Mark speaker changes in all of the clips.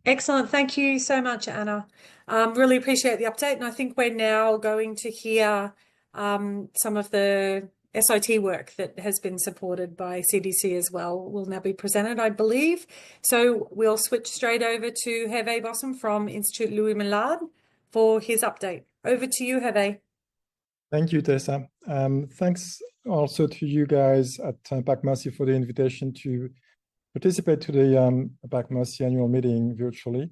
Speaker 1: Excellent. Thank you so much, Anna. Really appreciate the update. And I think we're now going to hear some of the SOT work that has been supported by CDC as well will now be presented, I believe. So we'll switch straight over to Herve Bossin from Institut Louis Malarde for his update. Over to you, Herve.
Speaker 2: Thank you, Tessa. Thanks also to you guys at PacMOSSI for the invitation to participate to the PacMOSSI annual meeting virtually.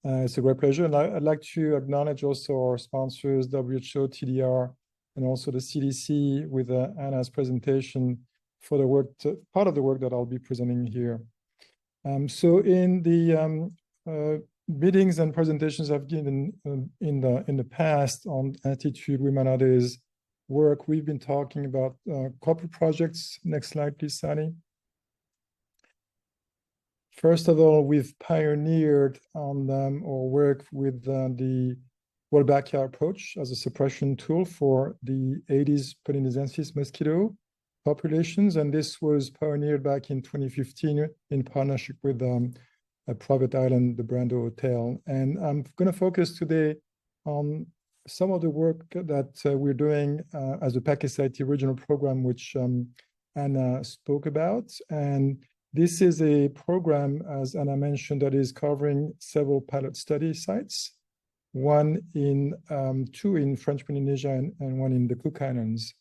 Speaker 2: It's a great pleasure. And I'd like to acknowledge also our sponsors, WHO, TDR, and also the CDC with Anna's presentation for the work, part of the work that I'll be presenting here. So in the meetings and presentations I've given in the past on Institut Louis Malarde's work, we've been talking about corporate projects. Next slide, please, Sally. First of all, we've pioneered on or worked with the Wolbachia approach as a suppression tool for the Aedes polynesiensis mosquito populations. And this was pioneered back in 2015 in partnership with a private island, the Brando Hotel. And I'm going to focus today on some of the work that we're doing as a PacSIT regional program, which Anna spoke about. And this is a program, as Anna mentioned, that is covering several pilot study sites, two in French Polynesia and one in the Cook Islands.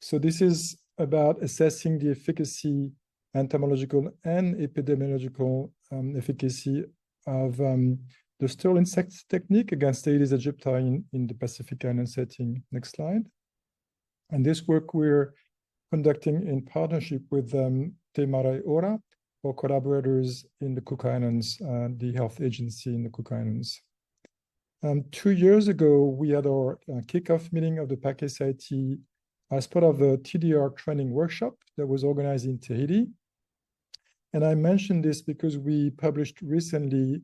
Speaker 2: So this is about assessing the efficacy, entomological and epidemiological efficacy of the stole insect technique against Aedes aegypti in the Pacific Island setting. Next slide. And this work we're conducting in partnership with Te Marae Ora, or collaborators in the Cook Islands, the health agency in the Cook Islands. 2 years ago, we had our kickoff meeting of the PacSIT as part of the TDR training workshop that was organized in Tahiti. And I mentioned this because we published recently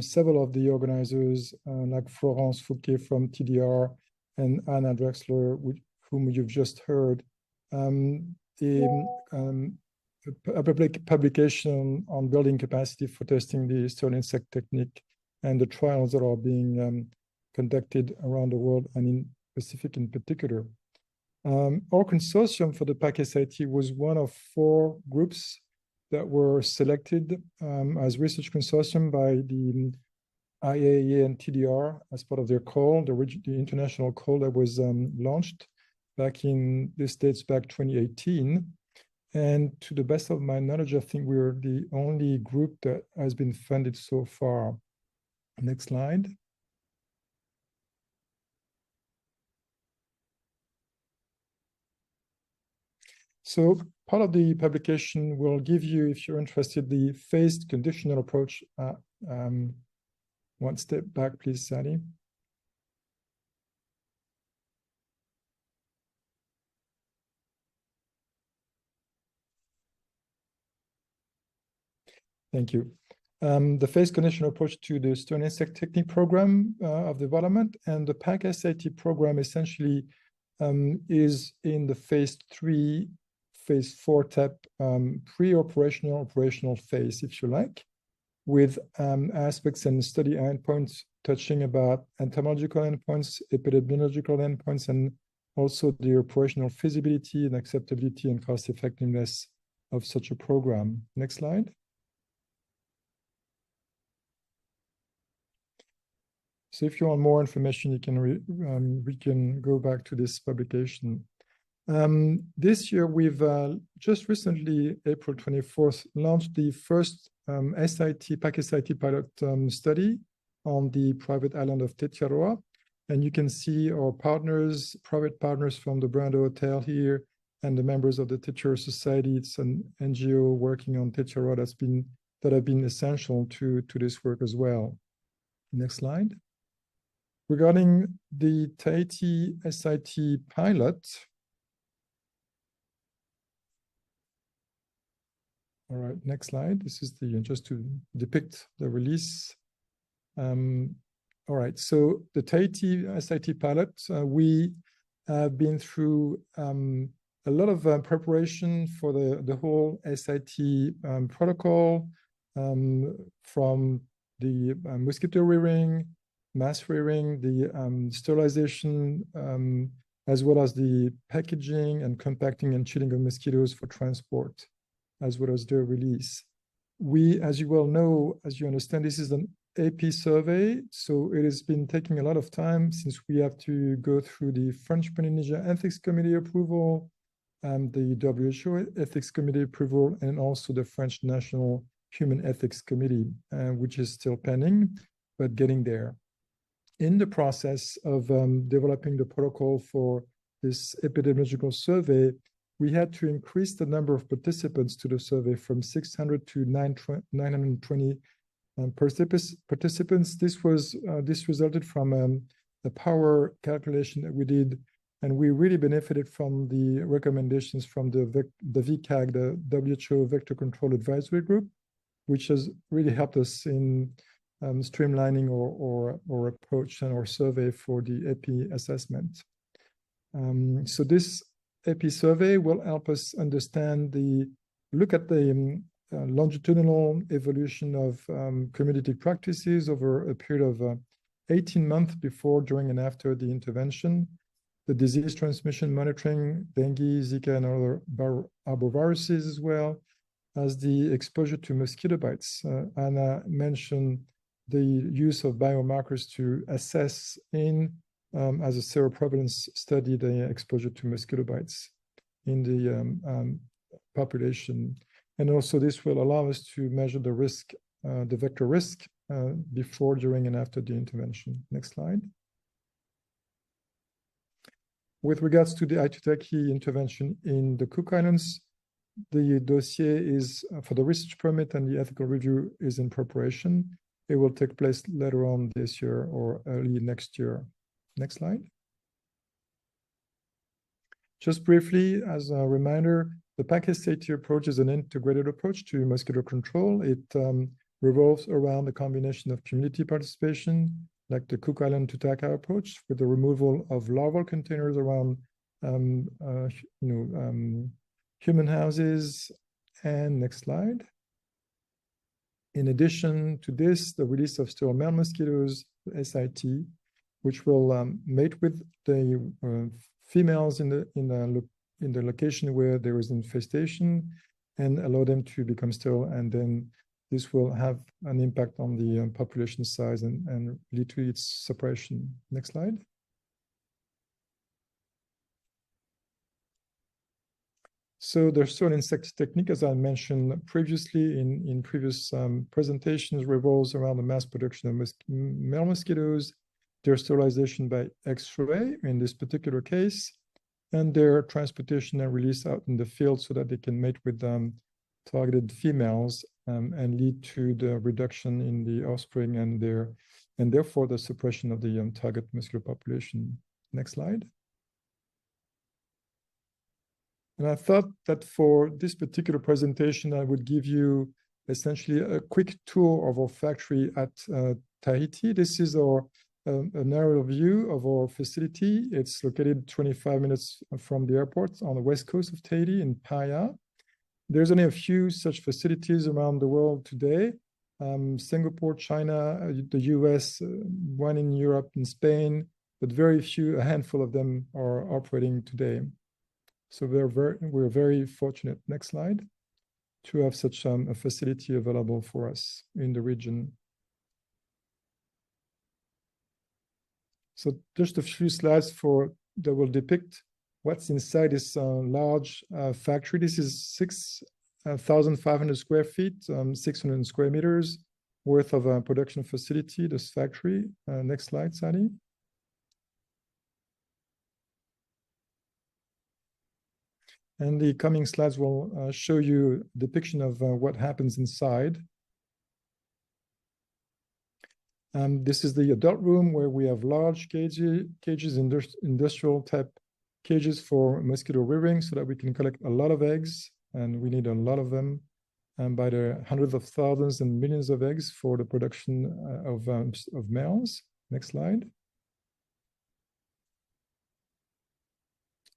Speaker 2: several of the organizers, like Florence Fouquet from TDR and Anna Drexler, whom you've just heard, a publication on building capacity for testing the stole insect technique and the trials that are being conducted around the world and in Pacific in particular. Our consortium for the PacSIT was one of 4 groups that were selected as research consortium by the IAEA and TDR as part of their call, the international call that was launched back in the States back 2018. And to the best of my knowledge, I think we're the only group that has been funded so far. Next slide. So part of the publication will give you, if you're interested, the phased conditional approach. One step back, please, Sally. Thank you. The phase conditional approach to the stone insect technique program of development, and the PacSIT program essentially is in the phase 3, phase 4 type pre-operational, operational phase, if you like, with aspects and study endpoints touching about entomological endpoints, epidemiological endpoints, and also the operational feasibility and acceptability and cost effectiveness of such a program. Next slide. So if you want more information, you can we can go back to this publication. This year, we've just recently, April 24th, launched the first PacSIT pilot study on the private island of Tetiaroa. And you can see our partners, private partners from the Brando Hotel here, and the members of the Tetiaroa Society. It's an NGO working on Tetiaroa that have been essential to this work as well. Next slide. Regarding the Tahiti SIT pilot, all right, next slide. This is just to depict the release. All right, so the Tahiti SIT pilot, we have been through a lot of preparation for the whole SIT protocol, from the mosquito rearing, mass rearing, the sterilization, as well as the packaging and compacting and chilling of mosquitoes for transport, as well as their release. We, as you well know, as you understand, this is an AP survey, so it has been taking a lot of time since we have to go through the French Polynesia Ethics Committee approval, the WHO Ethics Committee approval, and also the French National Human Ethics Committee, which is still pending, but getting there. In the process of developing the protocol for this epidemiological survey, we had to increase the number of participants to the survey from 600 to 920 participants. This resulted from a power calculation that we did, and we really benefited from the recommendations from the VCAG, the WHO Vector Control Advisory Group, which has really helped us in streamlining our approach and our survey for the EPI assessment. So this EPI survey will help us understand look at the longitudinal evolution of community practices over a period of 18 months before, during, and after the intervention, the disease transmission monitoring, dengue, Zika, and other arboviruses, as well as the exposure to mosquito bites. Anna mentioned the use of biomarkers to assess as a seroprevalence study, the exposure to mosquito bites in the population. And also this will allow us to measure the risk, the vector risk, before, during, and after the intervention. Next slide. With regards to the Aitutaki intervention in the Cook Islands, the dossier is for the research permit, and the ethical review is in preparation. It will take place later on this year or early next year. Next slide. Just briefly, as a reminder, the PacSAT approach is an integrated approach to mosquito control. It revolves around the combination of community participation, like the Cook Island Tutaka approach, with the removal of larval containers around human houses. And next slide. In addition to this, the release of sterile male mosquitoes, SIT, which will mate with the females in the location where there is infestation and allow them to become sterile, and then this will have an impact on the population size and lead to its suppression. Next slide. So the sterile insect technique, as I mentioned previously in previous presentations, revolves around the mass production of male mosquitoes, their sterilization by X-ray in this particular case, and their transportation and release out in the field so that they can mate with targeted females and lead to the reduction in the offspring and therefore the suppression of the target mosquito population. Next slide. And I thought that for this particular presentation, I would give you essentially a quick tour of our factory at Tahiti. This is an aerial view of our facility. It's located 25 minutes from the airport on the west coast of Tahiti in Paia. There's only a few such facilities around the world today. Singapore, China, the US, one in Europe and Spain, but a handful of them are operating today. So we're very fortunate, next slide, to have such a facility available for us in the region. So just a few slides that will depict what's inside this large factory. This is 6,500 square feet, 600 square meters worth of a production facility, this factory. Next slide, Sally. And the coming slides will show you a depiction of what happens inside. This is the adult room where we have large cages, industrial type cages for mosquito rearing so that we can collect a lot of eggs, and we need a lot of them, by the hundreds of thousands and millions of eggs for the production of males. Next slide.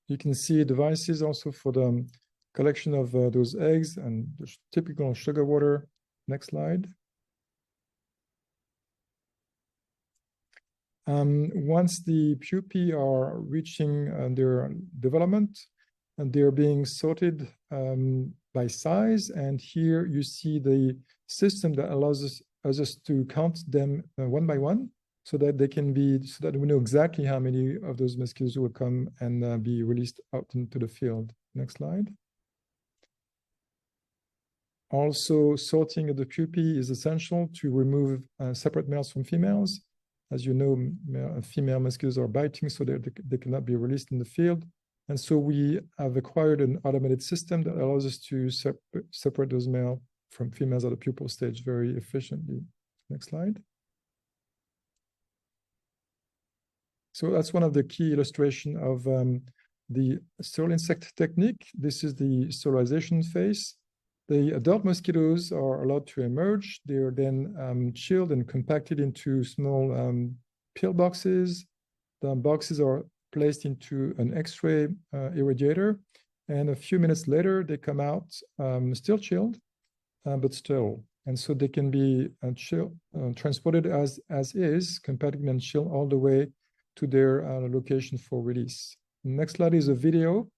Speaker 2: You can see devices also for the collection of those eggs and the typical sugar water. Next slide. Once the pupae are reaching their development, and they're being sorted by size, and here you see the system that allows us to count them one by one, so that they can be, so that we know exactly how many of those mosquitoes will come and be released out into the field. Next slide. Also, sorting of the pupae is essential to remove separate males from females. As you know, female mosquitoes are biting, so they cannot be released in the field. And so we have acquired an automated system that allows us to separate those males from females at the pupal stage very efficiently. Next slide. So that's one of the key illustrations of the sterile insect technique. This is the sterilization phase. The adult mosquitoes are allowed to emerge. They are then chilled and compacted into small pill boxes. The boxes are placed into an X-ray irradiator, and a few minutes later, they come out still chilled, but sterile. And so they can be transported as is, compacted and chilled all the way to their location for release. Next slide is a video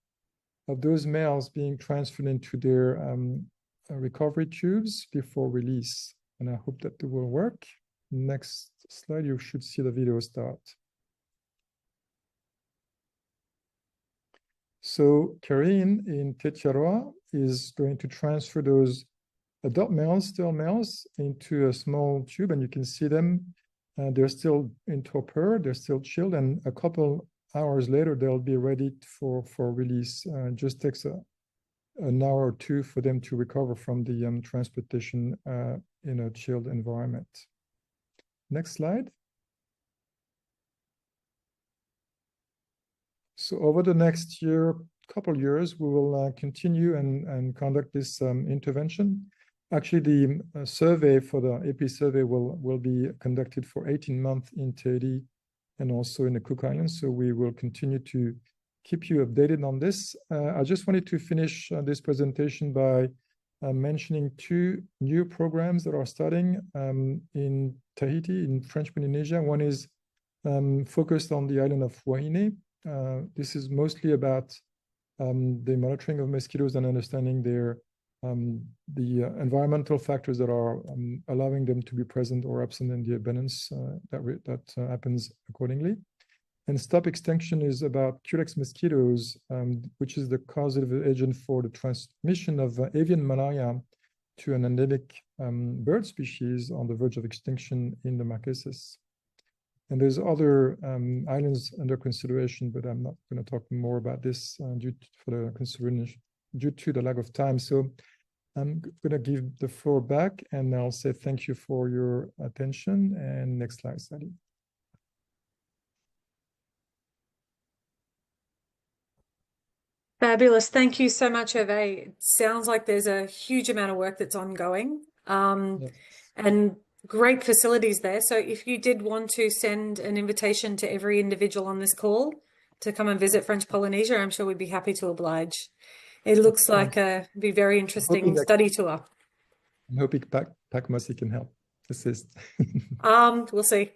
Speaker 2: of those males being transferred into their recovery tubes before release. And I hope that it will work. Next slide, you should see the video start. So Karine in Techaroa is going to transfer those adult males, still males, into a small tube, and you can see them. They're still in torpor, they're still chilled, and a couple hours later, they'll be ready for release. It just takes an hour or two for them to recover from the transportation in a chilled environment. Next slide. So over the next couple years, we will continue and conduct this intervention. Actually, the survey for the AP survey will be conducted for 18 months in Tahiti and also in the Cook Islands. So we will continue to keep you updated on this. I just wanted to finish this presentation by mentioning two new programs that are starting in Tahiti, in French Polynesia. One is focused on the island of Wahine. This is mostly about the monitoring of mosquitoes and understanding the environmental factors that are allowing them to be present or absent in the abundance that happens accordingly. And stop extinction is about Culex mosquitoes, which is the causative agent for the transmission of avian malaria to an endemic bird species on the verge of extinction in the Marquesas. And there's other islands under consideration, but I'm not going to talk more about this due to the lack of time. So I'm going to give the floor back, and I'll say thank you for your attention. And next slide, Sally.
Speaker 1: Fabulous. Thank you so much, Herve. It sounds like there's a huge amount of work that's ongoing and great facilities there. So if you did want to send an invitation to every individual on this call to come and visit French Polynesia, I'm sure we'd be happy to oblige. It looks like a very interesting study tour.
Speaker 2: I'm hoping PacMOSSI can help assist.
Speaker 1: We'll see.